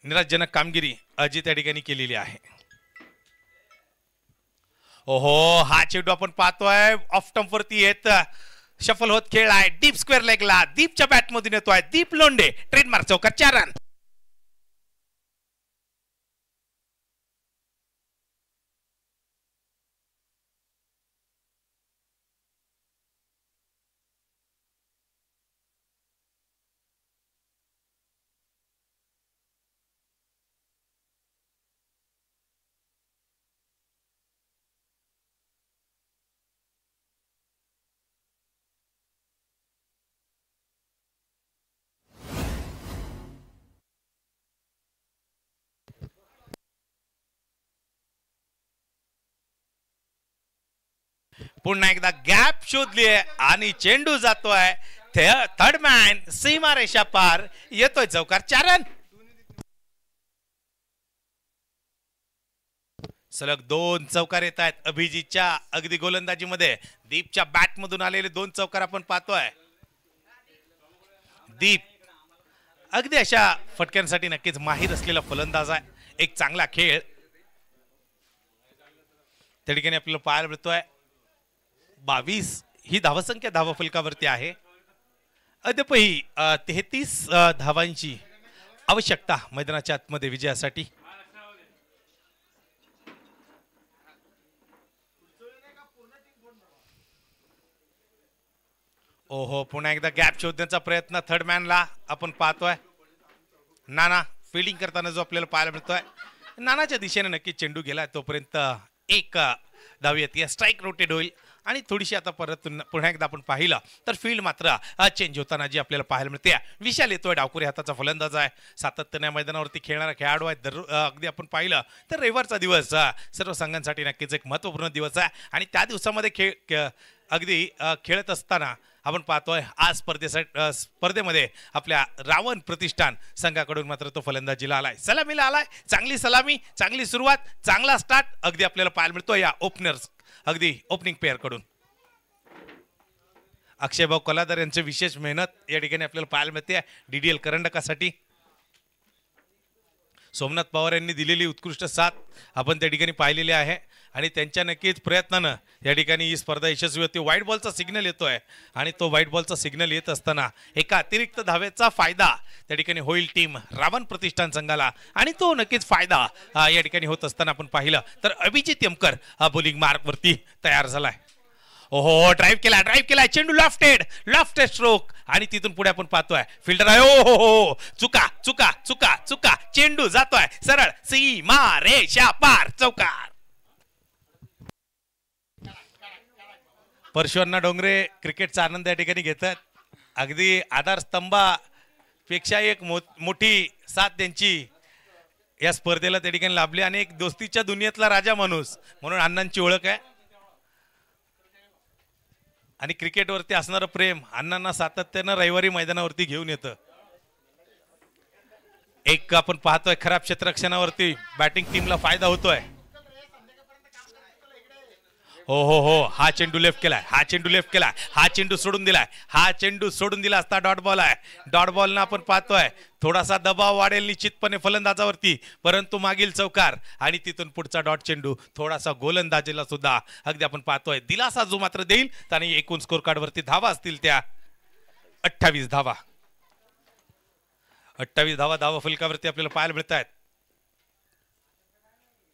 निराशजनक कामगिरी अजित त्या ठिकाणी केलेली आहे. हा चेंडू आपण पाहतोय ऑफ स्टंप वरती येत शफल होत खेळ आहे. डीप स्क्वेअर लेगला दीपच्या बॅट मधून येतोय. दीप लोंढे ट्रेडमार्क चौकार 4 रन. पुन्हा एकदा गॅप शोधली आणि चेंडू जातोय थर्ड मॅन सीमा रेषा पार, येतोय चौकार 4 रन. सलग 2 चौकार येत आहेत अभिजितच्या अगदी गोलंदाजीमध्ये. दीपच्या बॅट मधून आलेले 2 चौकार आपण पाहतोय. दीप अगदी अशा फटक्यांसाठी नक्कीच माहीर असलेला फलंदाज आहे. एक चांगला खेळ त्या ठिकाणी आपल्याला पाहायला मिळतोय 22 ही धावसंख्या धावा फलकावरती आहे. अद्यापही 33 धावांची आवश्यकता मैदानाच्या आतमध्ये विजयासाठी. ओहो, पुन्हा एकदा गॅप शोधण्याचा प्रयत्न थर्ड मॅनला आपण पाहतोय. नाना फिल्डिंग करताना जो आपल्याला पाहायला मिळतोय, नानाच्या दिशेने नक्की चेंडू गेला. तोपर्यंत एक धाव येते, स्ट्राईक रोटेट होईल आणि थोडीशी आता परत पुन्हा एकदा आपण पाहिलं तर फील्ड मात्र चेंज होताना जी आपल्याला पाहायला मिळते. विशाल येतोय, डावकुरी हाताचा फलंदाज आहे, सातत्याने मैदानावरती खेळणारा खेळाडू आहे. अगदी आपण पाहिलं तर रविवारचा दिवस सर्व संघांसाठी नक्कीच एक महत्त्वपूर्ण दिवस आहे आणि त्या दिवसामध्ये अगदी खेळत असताना आपण पाहतोय आज स्पर्धेमध्ये आपल्या रावण प्रतिष्ठान संघाकडून मात्र तो फलंदाजीला आलाय, सलामीला आलाय. चांगली सलामी, चांगली सुरुवात, चांगला स्टार्ट अगदी आपल्याला पाहायला मिळतो या ओपनर्स अगदी ओपनिंग पेअर कडून. अक्षय भाऊ कलादर यांची विशेष मेहनत या ठिकाणी आपल्याला पाहायला मिळते DDL करंडकासाठी. सोमनाथ पवार यांनी दिलेली उत्कृष्ट साथ आपण त्या ठिकाणी पाहिलेली आहे आणि त्यांच्या नक्कीच प्रयत्नानं या ठिकाणी ही स्पर्धा यशस्वी होती. व्हाईट बॉलचा सिग्नल येतोय आणि तो व्हाईट बॉलचा सिग्नल येत असताना एका अतिरिक्त धावेचा फायदा त्या ठिकाणी होईल टीम रावण प्रतिष्ठान संघाला आणि तो नक्कीच फायदा या ठिकाणी होत असताना आपण पाहिलं तर अभिजित यमकर बॉलिंग मार्क वरती तयार झालाय. ओहो, ड्राईव्ह केला चेंडू लॉफ्टेड स्ट्रोक आणि तिथून पुढे आपण पाहतोय फिल्डर आहे. ओ चुका चेंडू जातोय सरळ सीमा रेषा पार, चौकार. परशुअण्णा डोंगरे क्रिकेटचा आनंद या ठिकाणी घेतात. अगदी आधारस्तंभापेक्षा एक मोठी साथ त्यांची या स्पर्धेला त्या ठिकाणी लाभली आणि एक दोस्तीच्या दुनियेतला राजा माणूस म्हणून अण्णांची ओळख आहे आणि क्रिकेटवरती असणारं प्रेम अण्णांना सातत्यानं रविवारी मैदानावरती घेऊन येतं. एक आपण पाहतोय खराब क्षेत्ररक्षणावरती बॅटिंग टीमला फायदा होतोय. हो, हा चेंडू लेफ्ट केलाय, हा चेंडू सोडून दिला असता डॉट बॉल आहे. डॉट बॉलनं आपण पाहतोय थोडासा दबाव वाढेल निश्चितपणे फलंदाजावरती, परंतु मागील चौकार आणि तिथून पुढचा डॉट चेंडू थोडासा गोलंदाजीला सुद्धा अगदी आपण पाहतोय दिलासा जो मात्र देईल. आणि एकूण स्कोर कार्ड वरती धावा असतील त्या 28 धावा. 28 धावा फलकावरती आपल्याला पाहायला मिळत आहेत.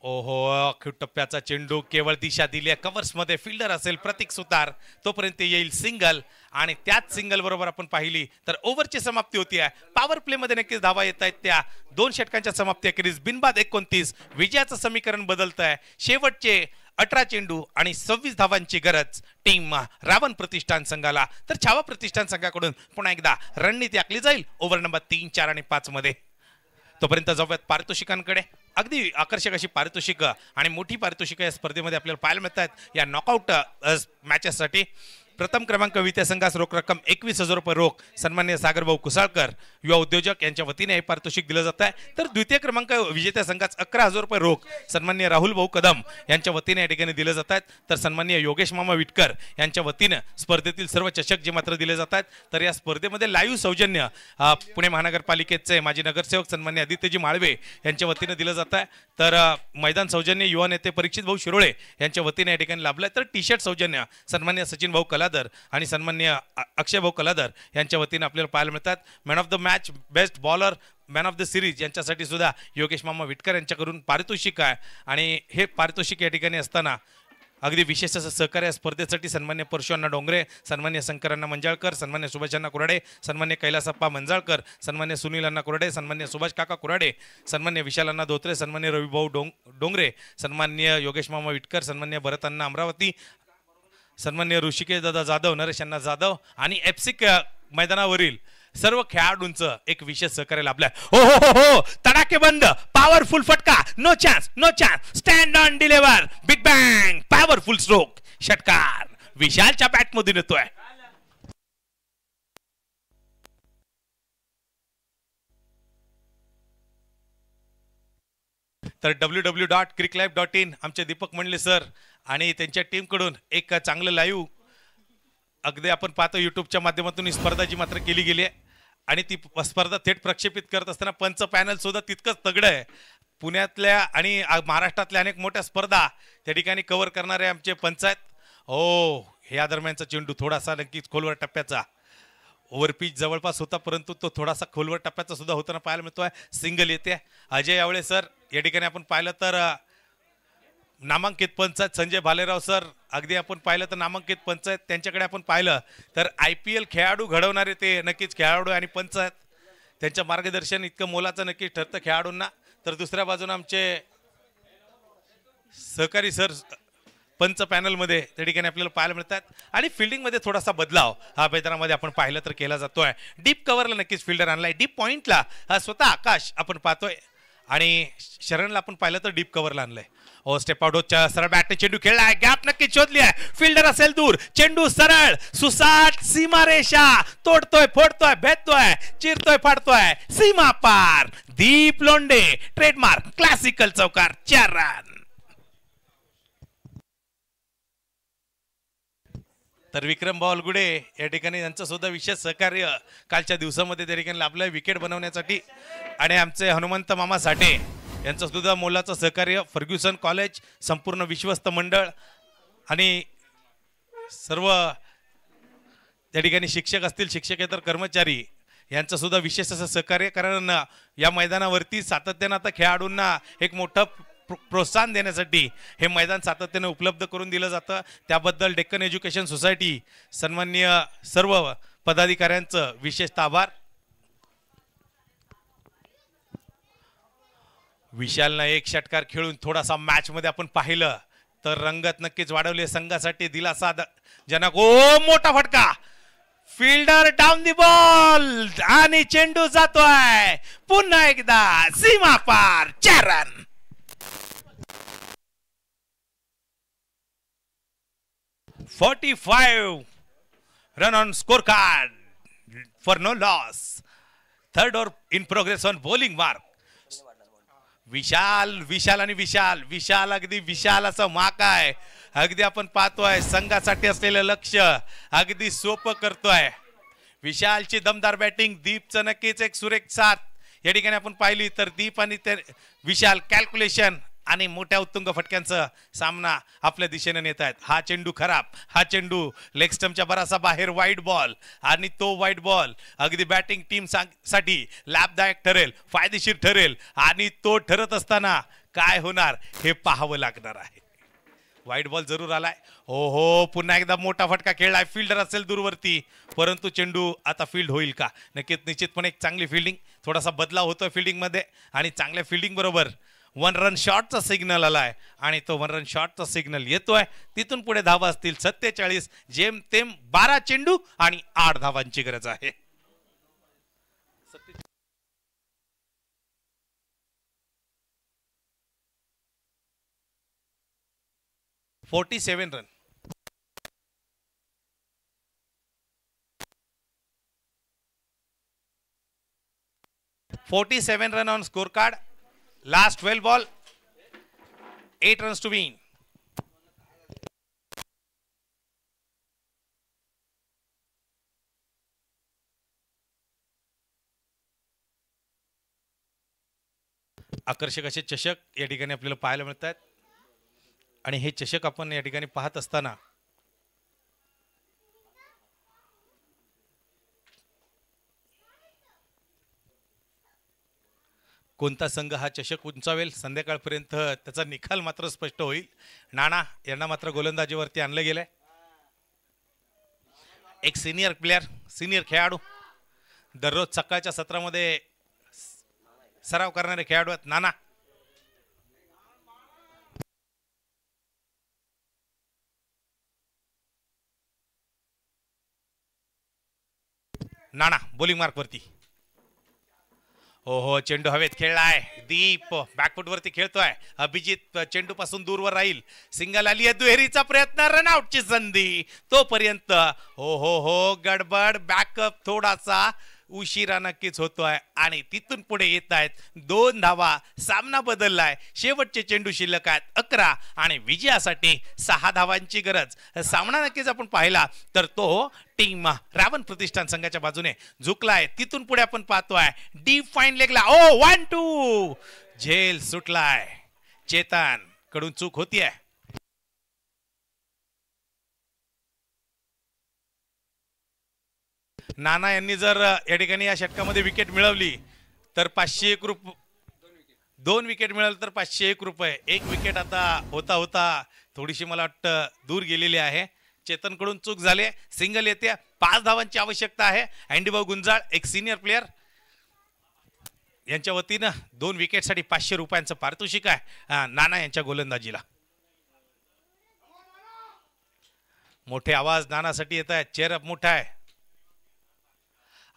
ओहो, अखेर टप्प्याचा चेंडू केवळ दिशा दिली आहे कव्हर्स मध्ये. फिल्डर असेल प्रतीक सुतार, तोपर्यंत येईल सिंगल आणि त्याच सिंगल बरोबर आपण पाहिली तर ओव्हरची समाप्ती होती आहे. पॉवर प्ले मध्ये नक्कीच धावा येत आहेत त्या 2 षटकांच्या समाप्ती अखेरीस बिनबाद 29. विजयाचं समीकरण बदलत आहे. शेवटचे 18 चेंडू आणि 26 धावांची गरज टीम रावण प्रतिष्ठान संघाला. तर छावा प्रतिष्ठान संघाकडून पुन्हा एकदा रणनीती आखली जाईल ओव्हर नंबर 3, 4 आणि 5 मध्ये. तोपर्यंत जाऊयात पारितोषिकांकडे. अगदी आकर्षक अशी पारितोषिक आणि मोठी पारितोषिक या स्पर्धेमध्ये आपल्याला पाहायला मिळत आहेत या नॉकआउट मॅचेससाठी. प्रथम क्रमांक विजेत्या संघास रोख रक्कम 21,000 रुपये रोख सन्माननीय सागरभाऊ कुसाळकर युवा उद्योजक यांच्या वतीने हे पारितोषिक दिलं जात आहे. तर द्वितीय क्रमांक विजेत्या संघास 11,000 रुपये रोख सन्माननीय राहुल भाऊ कदम यांच्या वतीने या ठिकाणी दिले जात आहेत. तर सन्माननीय योगेश मामा विटकर यांच्या वतीने स्पर्धेतील सर्व चषक जे मात्र दिले जात आहेत. तर या स्पर्धेमध्ये लाईव्ह सौजन्य पुणे महानगरपालिकेचे माजी नगरसेवक सन्माननीय आदित्यजी माळवे यांच्या वतीने दिलं जात आहे. तर मैदान सौजन्य युवा नेते परीक्षित भाऊ शिरोळे यांच्या वतीने या ठिकाणी लाभलंय. तर टी शर्ट सौजन्य सन्माननीय सचिन भाऊ कलादर आणि सन्माननीय अक्षय भाऊ कलादर यांच्या वतीने आपल्याला पाहायला मिळतात. Man of the match, best bowler, man of the series यांच्यासाठी सुद्धा योगेश मामा विटकर यांच्याकडून पारितोषिक आहे. आणि हे पारितोषिक या ठिकाणी असताना अगदी विशेष असं सहकार्य स्पर्धेसाठी सन्मान्य परशुअण्णा डोंगरे, सन्मान्य शंकरांना मंजाळकर, सन्मान्य सुभाषांना कुराडे, सन्मान्य कैलासप्पा मंजाळकर, सन्मान्य सुनीलांना कुराडे, सन्मान्य सुभाष काका कुराडे, सन्मान्य विशालांना धोत्रे, सन्मान्य रविभाऊ डोंगरे, सन्मान्य योगेश मामा विटकर, सन्मान्य भरतांना अमरावती, सन्मान्य ऋषिकेश दादा जाधव, नरेश अण्णा जाधव आणि एफसी मैदानावरील सर्व खेळाडूंचं एक विशेष सहकार्य लाभलंय. हो हो हो हो, तडाके बंद, पॉवरफुल फटका, no chance, stand on deliver, big bang, powerful stroke, षटकार विशालच्या बॅट मधून येतोय. तर www.cricklife.in आमचे दीपक मंडले सर आणि त्यांच्या टीमकडून एक चांगलं लाईव्ह अगदी आपण पाहतो युट्यूबच्या माध्यमातून ही स्पर्धा जी मात्र केली गेली आहे आणि ती स्पर्धा थेट प्रक्षेपित करत असताना पंच पॅनल सुद्धा तितकंच तगडं आहे. पुण्यातल्या आणि महाराष्ट्रातल्या अनेक मोठ्या स्पर्धा त्या ठिकाणी कव्हर करणारे आमचे पंचायत. हो, या दरम्यानचा चेंडू थोडासा नक्कीच खोलवर टप्प्याचा, ओव्हरपिच जवळपास होता परंतु तो थोडासा खोलवर टप्प्याचा सुद्धा होताना पाहायला मिळतोय. सिंगल येते. अजय यावळे सर या ठिकाणी आपण पाहिलं तर नामांकित पंचायत संजय भालेराव सर, अगदी आपण पाहिलं तर नामांकित पंचायत त्यांच्याकडे आपण पाहिलं तर IPL खेळाडू घडवणारे ते नक्कीच खेळाडू आणि पंचायत त्यांचं मार्गदर्शन इतकं मोलाचं नक्कीच ठरतं खेळाडूंना. तर दुसऱ्या बाजूने आमचे सहकारी सर पंच पॅनलमध्ये त्या ठिकाणी आपल्याला पाहायला मिळतात. आणि फिल्डिंगमध्ये थोडासा बदलाव हा मैदानामध्ये आपण पाहिलं तर केला जातोय. डीप कव्हरला नक्कीच फिल्डर आणलाय, डीप पॉइंटला हा स्वतः आकाश आपण पाहतोय आणि शरणला आपण पाहिलं तर डीप कव्हरला आणलंय. ओ स्टेप आउटच्या सरळ बॅटने चेंडू खेळलाय, गॅप नक्की शोधली आहे, फिल्डर असेल दूर, चेंडू सरळ सुसाट सीमारेषा तोडतोय, फोडतोय, भेदतोय, चिरतोय, फाडतोय, सीमा पार. दीप लोंढे ट्रेडमार्क क्लासिकल चौकार 4 रन. तर विक्रम बावलगुडे या ठिकाणी यांचं सुद्धा विशेष सहकार्य कालच्या दिवसामध्ये त्या ठिकाणी लाभलंय विकेट बनवण्यासाठी. आणि आमचे हनुमंत मामा साठे यांचं सुद्धा मोलाचं सहकार्य, फर्ग्युसन कॉलेज, संपूर्ण विश्वस्त मंडळ आणि सर्व त्या ठिकाणी शिक्षक असतील, शिक्षकेतर कर्मचारी यांचं सुद्धा विशेष असं सहकार्य. कारण या मैदानावरती सातत्यानं आता खेळाडूंना एक मोठं प्रोत्साहन देण्यासाठी हे मैदान सातत्याने उपलब्ध करून दिलं जातं. त्याबद्दल डेक्कन एज्युकेशन सोसायटी सन्माननीय सर्व पदाधिकाऱ्यांचं विशेष आभार. विशालनं एक षटकार खेळून थोडासा मॅच मध्ये आपण पाहिलं तर रंगत नक्कीच वाढवली, संघासाठी दिलासा जनक. ओ मोठा फटका, फिल्डर डाऊन दी बॉल आणि चेंडू जातोय पुन्हा एकदा सीमा पार. 4 run. $45 run on scorecard for no loss. Third over in progress on bowling mark. विशाल आणि विशाल अगदी विशाल असं माक आहे. अगदी आपण पाहतोय संघासाठी असलेलं लक्ष अगदी सोपं करतोय. विशालची दमदार बॅटिंग, दीपचं नक्कीच एक सुरेख साथ या ठिकाणी आपण पाहिली तर दीप आणि विशाल कॅल्क्युलेशन आणि मोठ्या उत्तुंग फटक्यांचा सामना आपल्या दिशेने नेत आहेत. हा चेंडू खराब, हा चेंडू लेग स्टंपच्या बराचसा बाहेर, वाईड बॉल आणि तो वाईड बॉल अगदी बॅटिंग टीम साठी लाभदायक ठरेल, फायदेशीर ठरेल आणि तो ठरत असताना काय होणार हे पाहावं लागणार आहे. वाईड बॉल जरूर आलाय. हो पुन्हा एकदा मोठा फटका खेळलाय, फिल्डर असेल दूरवरती परंतु चेंडू आता फील्ड होईल का? नक्कीच निश्चितपणे एक चांगली फिल्डिंग, थोडासा बदलाव होतोय फिल्डिंग मध्ये आणि चांगल्या फिल्डिंग बरोबर 1 रन शॉटचा सिग्नल आलाय आणि तो 1 रन शॉटचा सिग्नल येतोय. तिथून पुढे धावा असतील 47, जेमतेम 12 चेंडू आणि 8 धावांची गरज आहे. 47 run. $47 run on scorecard. Last 12 ball, 8 runs to win. आकर्षक असे चषक या ठिकाणी आपल्याला पाहायला मिळतात आणि हे चषक आपण या ठिकाणी पाहत असताना कोणता संघ हा चषक उंचावेल संध्याकाळपर्यंत त्याचा निकाल मात्र स्पष्ट होईल. नाना यांना मात्र गोलंदाजीवरती आणलं गेलंय. एक सिनियर प्लेयर, सिनियर खेळाडू, दररोज सकाळच्या सत्रामध्ये सराव करणारे खेळाडू आहेत नाना. नाना बॉलिंग मार्क वरती. हो चेंडू हवेत खेळलाय, दीप बॅकफुट वरती खेळतोय, अभिजित चेंडू पासून दूरवर राहील, सिंगल आली आहे, दुहेरीचा प्रयत्न, रनआउटची संधी तोपर्यंत. हो गडबड, बॅकअप थोडासा उशिरा नक्कीच होतोय आणि तिथून पुढे येत आहेत 2 धावा. सामना बदललाय, शेवटचे चेंडू शिल्लक आहेत 11 आणि विजयासाठी 6 धावांची गरज. सामना नक्कीच आपण पाहिला तर तो टीम रावण प्रतिष्ठान संघाच्या बाजूने झुकलाय. तिथून पुढे आपण पाहतोय डीप फाईन लेगला 1-2 झेल सुटलाय, चेतन कडून चूक होतीये. नाना यांनी जर या ठिकाणी या षटकामध्ये विकेट मिळवली तर 501 रुपये, 2 विकेट मिळाले तर 501 रुपये. 1 विकेट आता होता होता थोडीशी मला वाटतं दूर गेलेली आहे. चेतन कडून चूक झाली, सिंगल येते. 5 धावांची आवश्यकता आहे. अँडीभाऊ गुंजाळ एक सिनियर प्लेयर यांच्या वतीनं 2 विकेटसाठी 500 रुपयांचं पारितोषिक आहे नाना यांच्या गोलंदाजीला. मोठे आवाज नानासाठी येत आहेत. चेअरअप मोठा आहे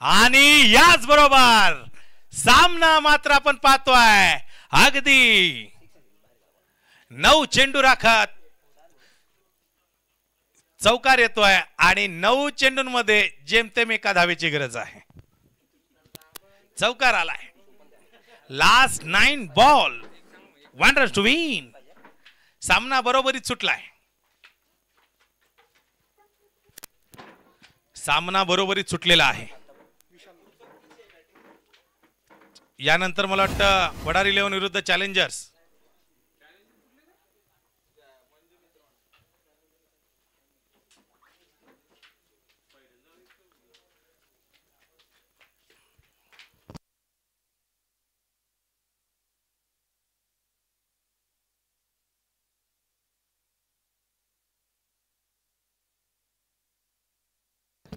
आणि याच बरोबर सामना मात्र आपण पाहतोय अगदी 9 चेंडू राखत चौकार येतोय आणि 9 चेंडूंमध्ये जेमतेम एका धावेची गरज आहे. चौकार आलाय. Last 9 ball 1 run to win. सामना बरोबरीत सुटलाय. सामना बरोबरीत सुटलेला आहे. यानंतर मला वाटतं वडार 11 विरुद्ध चॅलेंजर्स.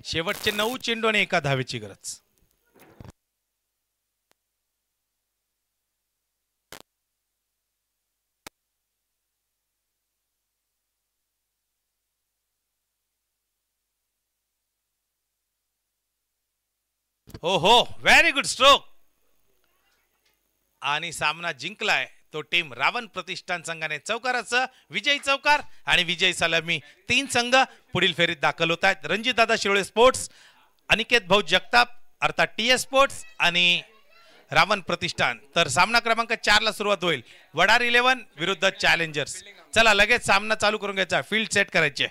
शेवटचे 9 चेंडू आणि एका धावेची गरज. हो हो, व्हेरी गुड स्ट्रोक. आणि सामना जिंकलाय तो टीम रावण प्रतिष्ठान संघाने. चौकाराचं विजयी चौकार आणि विजयी सलामी 3 संघ पुढील फेरीत दाखल होत आहेत. रणजितदादा शिरोळे स्पोर्ट्स, अनिकेत भाऊ जगताप अर्थात TS स्पोर्ट्स आणि रावण प्रतिष्ठान. तर सामना क्रमांक 4 ला सुरुवात होईल. वडार 11 विरुद्ध चॅलेंजर्स. चला लगेच सामना चालू करून घ्यायचा. फील्ड सेट करायचे.